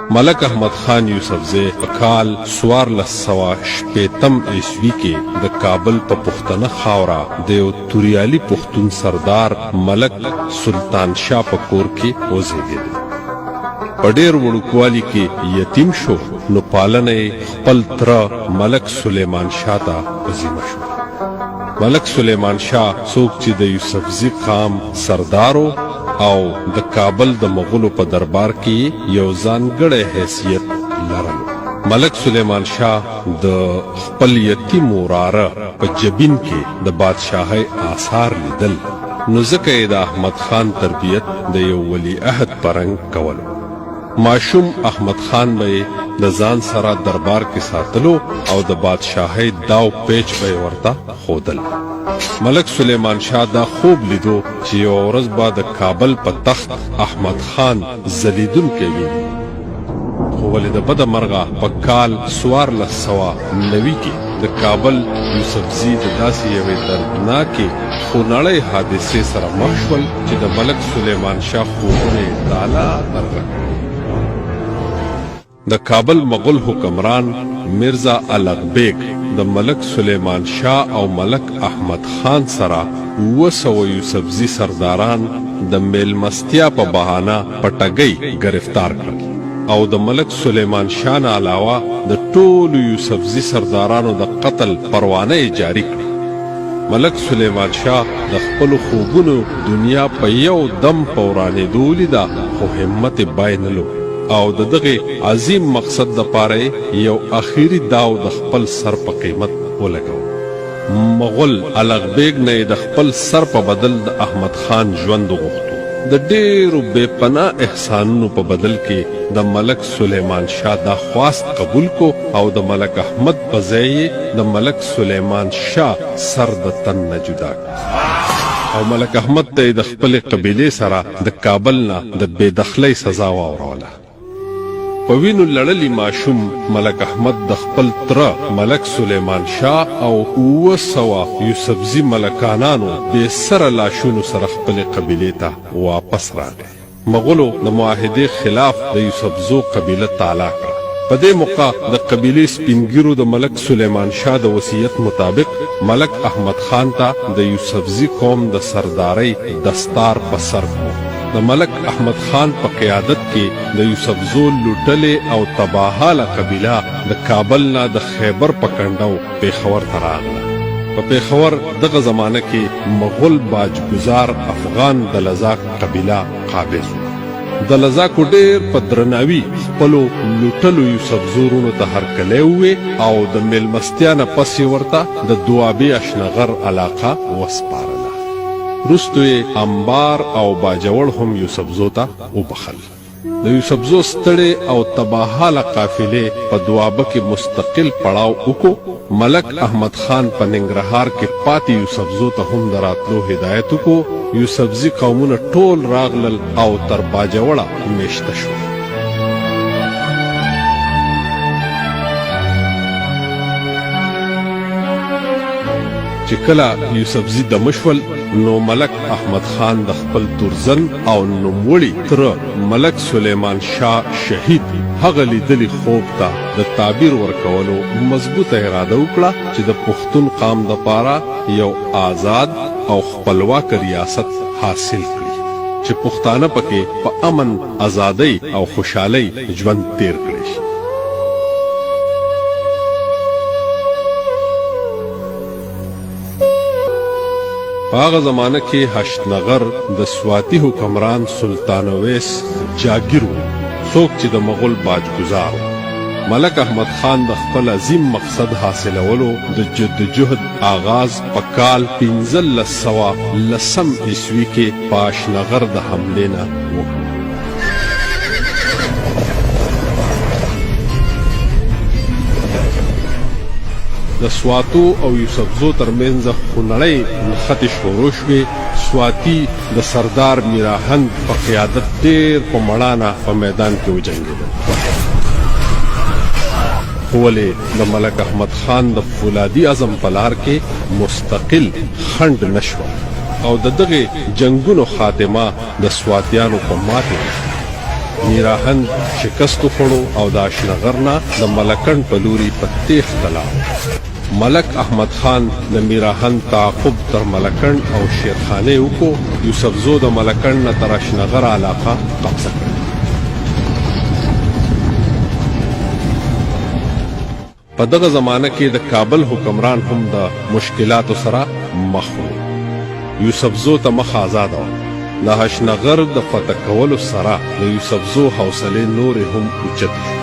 ملک احمد خان یوسفزی په کال 1400 عیسوي کې د کابل په پښتنه خاوره د یو توریالي پښتون سردار ملک سلطان شاه په کور کې وزیږېد. په ډېر وړوکوالي کې یتیم شو نو پالنه خپل تره ملک سلیمان شاه ته وظیفه شو. ملک سلیمان شاه څوک چې د یوسفزي قام سردارو او د کابل د مغولو په دربار کې یو ځانګړی حیثیت لرلو. ملک سلیمان شاه د خپل یتیم وراره په جبین کې د بادشاهۍ آثار لیدل، نو ځکه یې د احمد خان تربیت د یو ولی عهد په رنګ کولو. ماشوم احمد خان به د ځان سره دربار کې ساتلو او د بادشاهۍ داو پیچ به ورته ښودل. ملک سلیمان شاه دا خوب لیدو چې یو ورځ به د کابل په تخت احمد خان ځلیدونکی وي، خو ولې د بده مرغه په کال 1490 کې د کابل یوسفزي د داسې یوې دردناکې خونړۍ حادثې سره مخ شول چې د ملک سلیمان شاه خوبونه تالا ترغه. د کابل مغول حکمران مرزا الغ بیگ د ملک سلیمان شاه او ملک احمد خان سره 200 یوسفزي سرداران د میلمستیا په بهانه پټګۍ گرفتار کړل او د ملک سلیمان شاه نه علاوه د ټولو یوسفزي سردارانو د قتل پروانه جاری کړه. ملک سلیمان شاه د خپل خوبونو دنیا په یو دم پورانېدو لیده، خو همت بایللو او د دغه عظیم مقصد د پاره یو اخیری داو د خپل سر په قیمت ولګاو. مغول الغ بیگ نه د خپل سر په بدل د احمد خان ژوند غوښتو. د ډیرو بے پناه احسانونو په بدل کې د ملک سلیمان شاه دا خواست قبول کو او د ملک احمد په ځای د ملک سلیمان شاه سر د تن نه جدا او ملک احمد ته د خپل قبیله سره د کابل نه د بے دخلۍ سزا واوروله. په وینو لړلی ماشوم ملک احمد د خپل تره ملک سلیمان شاه او 200 یوسفزي ملکانانو بې سره لاشونو سره خپل قبیلې ته واپس راغی. مغولو د معاهدې خلاف د یوسفزو قبیله تالا کړه. په دې موقع د قبیلې سپینګیرو د ملک سلیمان شاه د وصیت مطابق ملک احمد خان ته د یوسفزي قوم د سردارۍ دستار په سر کړو. د ملک احمد خان په قیادت کې د یوسفزو لوټلې او تباهاله قبیله د کابل نه د خیبر په کنډو پیښور ته راغله. په پیښور دغه زمانه کې مغول باجګزار افغان د لزاک قبیله قابض و. د لزاکو ډېر په درناوي خپلو لوټلو یوسفزورونو ته هرکلی ووې او د میلمستیا نه پس یې ورته د دوابي اشنغر علاقه وسپارله. وروستو یې انبار او باجوړ هم یوسفزو ته وبخل. د یوسفزو ستړې او تباهاله قافلې په دوابه کې مستقل پړاو وکړو. ملک احمد خان په ننګرهار کې پاتې یوسفزو ته هم د راتلو هدایت وکړو. یوسفزي قومونه ټول راغلل او تر باجوړه میشته شول. چې کله یوسفزي دمه شول نو ملک احمد خان د خپل تورزن او نوموړي تره ملک سلیمان شاه شهید هغه لیدلی خوب ته د تعبیر ورکولو مضبوطه اراده وکړه چې د پښتون قام دپاره یو آزاد او خپلواک ریاست حاصل کړي چې پښتانه پکې په امن، ازادۍ او خوشحالۍ ژوند تیر کړي شي. په هغه زمانه کې هشتنغر د سواتی حکمران سلطان اویس جاگیر و، څوک چې د مغول باجګزار و. ملک احمد خان د خپل عظیم مقصد حاصلولو د جدوجهد آغاز په کال 1510 عیسوي کې په هشتنغر د حملې نه وکړ. د سواتو او یوسفزو ترمنځ خونړۍ نښتې شروع شوې. سواتی د سردار میراهند په قیادت ډېر په مړانه په میدان کې وجنګېدل، خو ولې د ملک احمد خان د فولادي عزم په لار کې مستقل خنډ نه شوه او د دغه جنګونو خاتمه د سواتیانو په ماتې میراهند شکست وخوړو او د اشنغر نه د ملکنډ په لوري په تیښته لاړ. ملک احمد خان د میراهند تعقب تر ملکنډ او شیرخانې وکړو. یوسفزو د ملکنډ نه تر اشنغر علاقه قبضه کړه. په دغه زمانه کې د کابل حکمران هم د مشکلاتو سره مخ و. یوسفزو ته مخ آزاده وه. د اشنغر د فتح کولو سره د یوسفزو حوصلې نورې هم اوچتې شوې.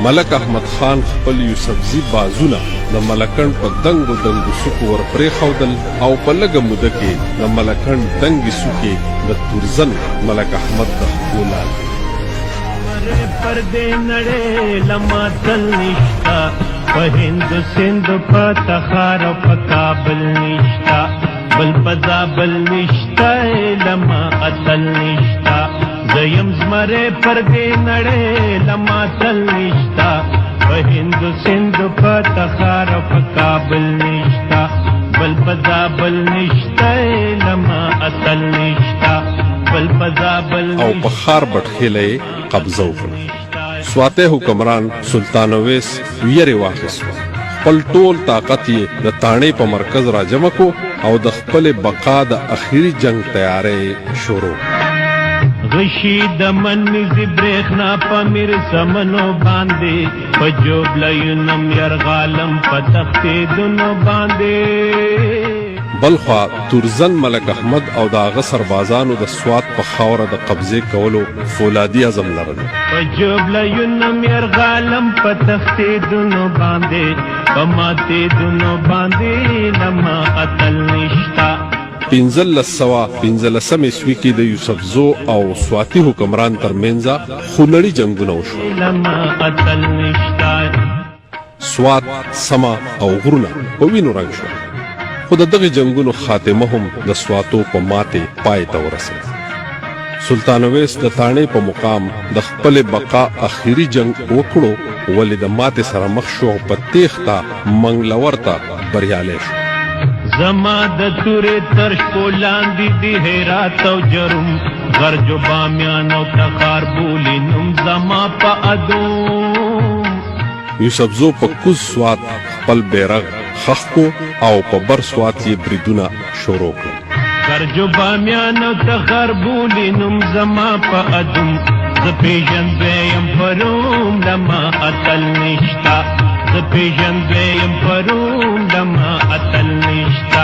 ملک احمد خان خپل یوسفزي بازونه د ملکنډ په دنګو دنګو سوکو ور پرېښودل او په لږه موده کې د ملکنډ دنګې سوکې د تورزن ملک احمد د خپو لاندې پردې نړۍ لما تل نشتا په هند سند په تخار او په کابل نشتا بل په زابل نشتا لما اتل نشتا زیم زمره پردې نړۍ لما تل نشتا په هند سند په تخار او په کابل نشتا بل په زابل نشتا لما اتل نشتا بل په زابل او په خار بټخیله قبضه وکړه. سواته حکمران سلطان اویس ویرې واخیسته. خپل ټول طاقت یې د تاڼې په مرکز راجمع کو او د خپلې بقا د اخري جنگ تیاری شروع. غشي د منځ برېښنا په میر سمنو باندې په جوبلیونم یرغالم په تختیدونو باندې. بلخوا تورزن ملک احمد او د هغه سربازانو د سوات په خاوره د قبضې کولو فولادي عزم لرل. په جوبلیونم یرغالم په تختیدونو باندې په ماتېدونو باندې لما اتل نشتا. 1515 عیسوي کې د یوسفزو او سواتی حکمران ترمنځ خونړي جنگونه وشول. سوات، سما او غرونه په وینو رنګ شول. خو د دغه جنگونو خاتمه هم د سواتو په ماتې پای ته ورسېده. سلطان اویس د تاڼې په مقام د خپل بقا اخري جنگ وکړو ولې د ماتې سره مخ شو او په تیښته منګلور ته بریالی شو. زما د تورې تر شپو لاندې د هرات او جرم غرجو بامیان او تخار بولي نوم زما په ادوم. یوسفزو په کوز سوات خپل بیرغ خښ کو او په بر سوات یې بریدونه شروع کړل. غرجو بامیان او تخار بولي نوم زما په ادوم. زه پېژندی یم پروم لما اتل نشتا.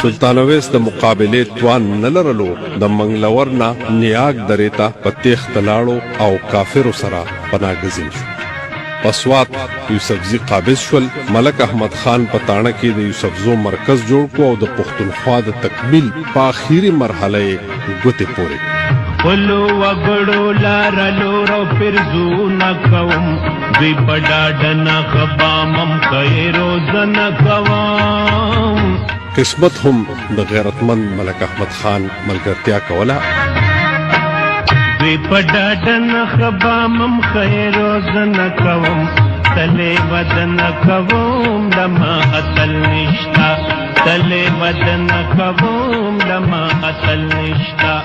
سلطان اویس د مقابلې توان نه لرلو. د منګلور نه نیاګ درې ته په تیښته لاړو او کافرو سره پناه ګزین شو. په سوات یوسفزي قابض شول. ملک احمد خان په تاڼه کې د یوسفزو مرکز جوړ کړو او د پښتونخوا د تکمیل په آخري مرحله یې ګوتې پورې خپلو وګړو لاره لور او پرزونه کوم. دوی په ډاډه نه خبامم ښې روزنه کوم. قسمت هم د غیرتمند ملک احمد خان ملګرتیا کوله. دوی په ډاډه نه خبامم ښې روزنه کوم. تلې ودنه کوم لما اتل نشتا. تلې ودنه کوم لما اتل نشتا.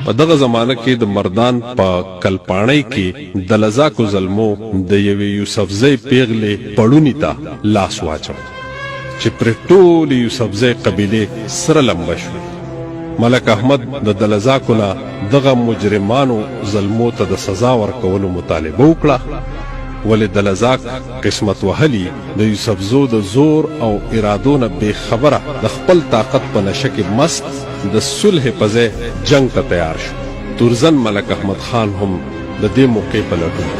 په دغه زمانه کې د مردان په کلپاڼۍ کې د لزاکو زلمو د یوې یوسفزۍ پیغلې پړوني ته لاس واچو چې پرې ټولې یوسفزۍ قبیلې سره لمبه شوې. ملک احمد د دلزاکو نه دغه مجرمانو زلمو ته د سزا ورکولو مطالبه وکړه ولې دلزاک قسمت وهلي د یوسفزو د زور او ارادو نه بې خبره د خپل طاقت په نشه کې مست د صلح په ځای جنگ ته تیار شو. تورزن ملک احمد خان هم د دې موقع په لټون.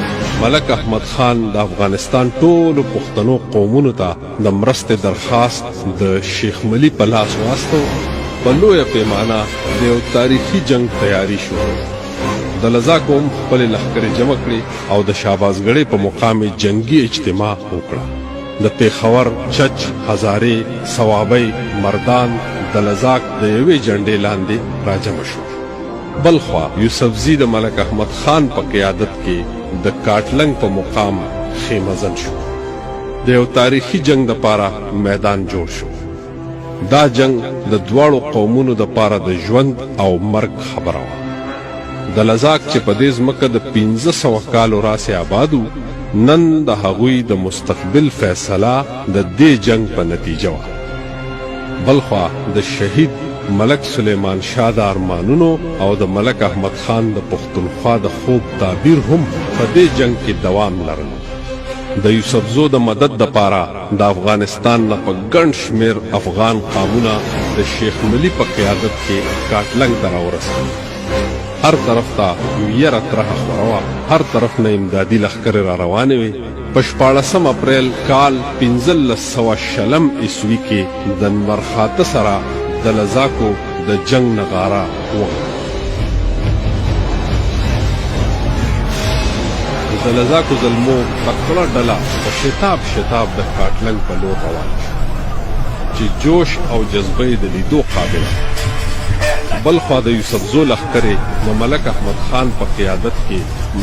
ملک احمد خان د افغانستان ټولو پښتنو قومونو ته د مرستې درخواست د شیخ ملي په لاس واستو. په لویه پیمانه د یو تاریخي جنگ تیاری شو. د لزاکو هم خپلې لښکرې جمع کړې او د شهبازګړۍ په مقام جنگي اجتماع وکړه. د پیښور، چچ، هزارې، صوابۍ، مردان د لزاک د یوې جنډې لاندې راجمع شو. بلخوا یوسفزي د ملک احمد خان په قیادت کې د کاټلنګ په مقام خیمه‌زن شو. د یو تاریخي جنگ دپاره میدان جوړ شو. دا جنگ د دواړو قومونو دپاره د ژوند او مرګ خبره وه. د لزاک چې په دې ځمکه د 1500 کالو راسې آبادو، نن د هغوی د مستقبل فیصله د دې جنگ په نتیجه وه. بلخوا د شهید ملک سلیمان شاه د ارمانونو او د ملک احمد خان د پښتونخوا د خوب تعبیر هم په دې جنگ کې دوام لرل. د یوسفزو د مدد دپاره د افغانستان نه په ګڼ شمېر افغان قامونه د شیخ ملي په قیادت کې کاټلنګ ته راورسېدل. هر طرف ته یره ترهه خوره وه، هر طرف نه امدادي لښکرې را روانې وې. په 14 اپریل کال 1500 عیسوي کې د نورخاته سره د لزاکو د جنگ نغاره وغږېده. د لزاکو زلمو تکړه ډله په شتاب شتاب د کاټلنګ په لور روان شو چې جوش او جذبه یې د لیدو قابله. بلخوا د یوسفزو لښکرې د ملک احمد خان په قیادت کې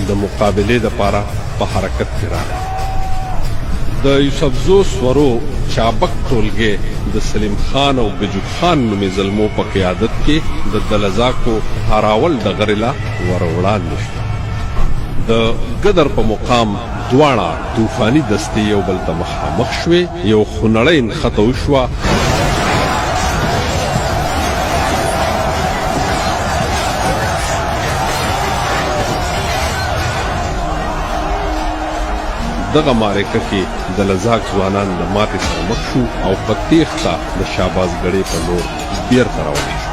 د مقابلې دپاره په حرکت کې راغی. د یوسفزو سورو چابک ټولګې د سلیم خان او گجو خان نومې زلمو په قیادت کې د دلزاکو هراول ډغرې له ور وړاندې شو. د ګدر په مقام دواړه طوفاني دستې یو بل ته مخامخ شوې. یو خونړۍ نښته وشوه. دغه معرکه کې د لزاک ځوانان د ماتې سره مخ شو او په تیښته د شهبازګړۍ په لور بیرته روان شو.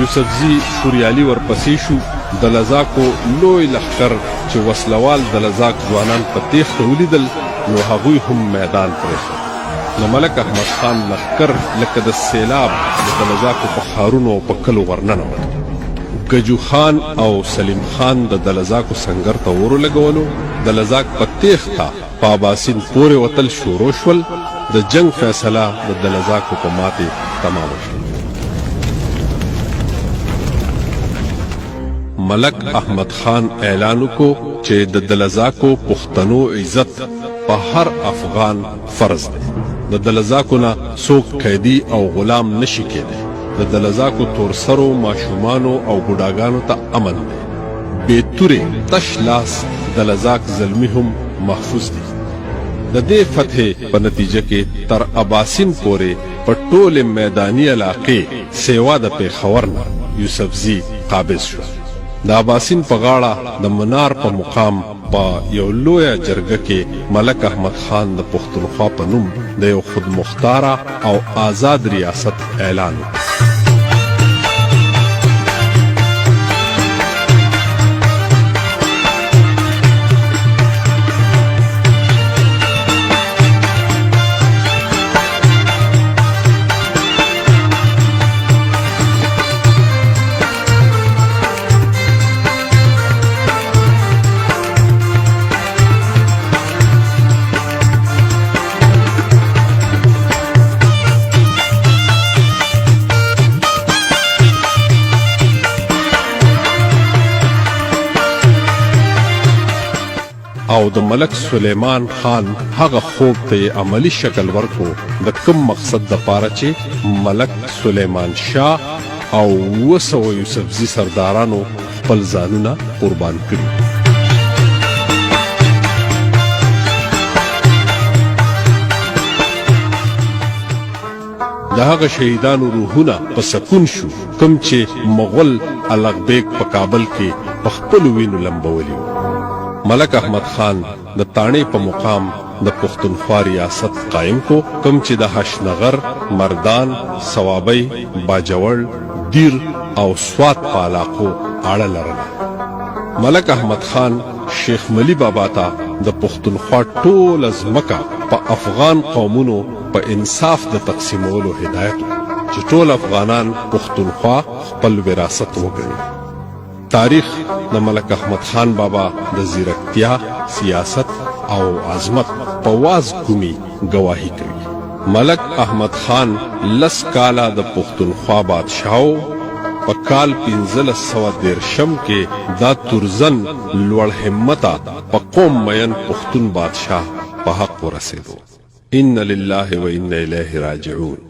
یوسفزي توریالي ورپسې شو. د لزاکو لوی لښکر چې وسلوال د لزاک ځوانان په تیښته ولیدل، نو هغوی هم میدان پرېښود. د ملک احمد خان لښکر لکه د سیلاب د لزاکو په ښارونو او په کلو ورننوت. گجو خان او سلیم خان د دلزاکو سنگر ته ور ولګولو. د لزاک په تیښته په اباسین پورې وتل شروع شول. د جنگ فیصله د دلزاکو په ماتې تمامه شوه. ملک احمد خان اعلان وکړو چې د دلزاکو پښتنو عزت په هر افغان فرض دی. د دلزاکو نه څوک قیدي او غلام نشي کېدی. د دلزاکو تورسرو ماشومانو او بوډاګانو ته امن دی. بې تورې تش لاس دلزاک زلمی هم محفوظ دي. د دې فتحې په نتیجه کې تر اباسین پورې په ټولې میداني علاقې سیوا د پېښور نه یوسفزي قابض شو. د اباسین په غاړه د منار په مقام په یو لویه جرګه کې ملک احمد خان د پښتونخوا په نوم د یو خودمختاره او آزاد ریاست اعلان وکړ. او د ملک سلیمان خان هغه خوب ته عملی شکل ورکو د کوم مقصد د پاره چې ملک سلیمان شاه او 200 یوسفزي سردارانو خپل ځانونه قربان کړي. د هغه شهیدانو روحونه په سکون شو کوم چې مغول الغبیک په کابل کې په خپلو وینو لمبولي. ملک احمد خان د تانې په مقام د پښتونخوا ریاست قائم کو کوم چې د هشنغر، مردان، صوابۍ، باجوړ، دیر او سوات په علاقو اړه لرله. ملک احمد خان شیخ ملي بابا ته د پښتونخوا ټوله ځمکه په افغان قومونو په انصاف د تقسیمولو هدایت چې ټول افغانان پښتونخوا خپل وراثت وګڼي. تاریخ د ملک احمد خان بابا د زیرکتیا، سیاست او عظمت په واز کومي گواهی کوي. ملک احمد خان 10 کاله د پښتونخوا بادشاهو. په کال 1513 کې دا تورزن لوړ همته په قوم مین پښتون بادشاه په حق ورسېدو. ان لله و انا الیه راجعون.